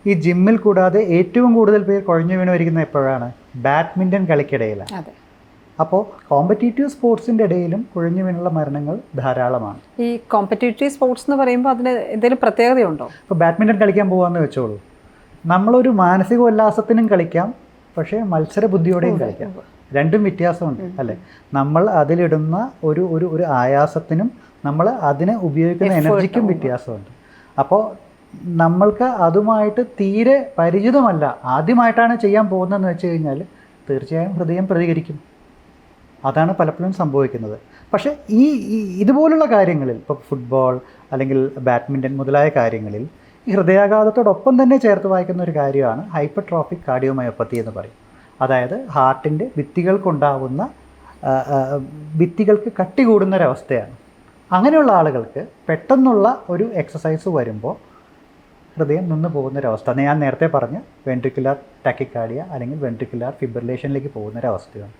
ഈ ജിമ്മിൽ കൂടാതെ ഏറ്റവും കൂടുതൽ പേർ കുഴഞ്ഞു വീണ് വരിക്കുന്നത് എപ്പോഴാണ്? ബാഡ്മിൻ്റൺ കളിക്കിടയിലാണ്. അതെ. അപ്പോൾ കോമ്പറ്റീറ്റീവ് സ്പോർട്സിൻ്റെ ഇടയിലും കുഴഞ്ഞു വീണുള്ള മരണങ്ങൾ ധാരാളമാണ്. ഈ കോമ്പറ്റീറ്റീവ് സ്പോർട്സ് എന്ന് പറയുമ്പോൾ അതിന് എന്തെങ്കിലും പ്രത്യേകതയുണ്ടോ? ഇപ്പോൾ ബാഡ്മിൻ്റൺ കളിക്കാൻ പോകാമെന്ന് വെച്ചോളൂ. നമ്മളൊരു മാനസിക ഉല്ലാസത്തിനും കളിക്കാം, പക്ഷേ മത്സര ബുദ്ധിയോടെയും കളിക്കാം. രണ്ടും വ്യത്യാസമുണ്ട് അല്ലേ? നമ്മൾ അതിലിടുന്ന ഒരു ഒരു ഒരു ആയാസത്തിനും നമ്മൾ അതിന് ഉപയോഗിക്കുന്ന എനർജിക്കും വ്യത്യാസമുണ്ട്. അപ്പോൾ നമ്മൾക്ക് അതുമായിട്ട് തീരെ പരിചിതമല്ല, ആദ്യമായിട്ടാണ് ചെയ്യാൻ പോകുന്നതെന്ന് വെച്ച് കഴിഞ്ഞാൽ തീർച്ചയായും ഹൃദയം പ്രതികരിക്കും. അതാണ് പലപ്പോഴും സംഭവിക്കുന്നത്. പക്ഷേ ഇതുപോലുള്ള കാര്യങ്ങളിൽ, ഇപ്പോൾ ഫുട്ബോൾ അല്ലെങ്കിൽ ബാഡ്മിൻ്റൺ മുതലായ കാര്യങ്ങളിൽ ഈ ഹൃദയാഘാതത്തോടൊപ്പം തന്നെ ചേർത്ത് വായിക്കുന്ന ഒരു കാര്യമാണ് ഹൈപ്പർട്രോഫിക് കാർഡിയോമയോപ്പത്തി എന്ന് പറയും. അതായത് ഹാർട്ടിൻ്റെ ഭിത്തികൾക്കുണ്ടാവുന്ന ഭിത്തികൾക്ക് കട്ടി കൂടുന്നൊരവസ്ഥയാണ്. അങ്ങനെയുള്ള ആളുകൾക്ക് പെട്ടെന്നുള്ള ഒരു എക്സസൈസ് വരുമ്പോൾ ഹൃദയം നിന്ന് പോകുന്നൊരവസ്ഥ, ഞാൻ നേരത്തെ പറഞ്ഞ വെൻട്രിക്കുലർ ടാക്കിക്കാർഡിയ അല്ലെങ്കിൽ വെൻട്രിക്കുലർ ഫിബ്രിലേഷനിലേക്ക് പോകുന്നൊരവസ്ഥയാണ്.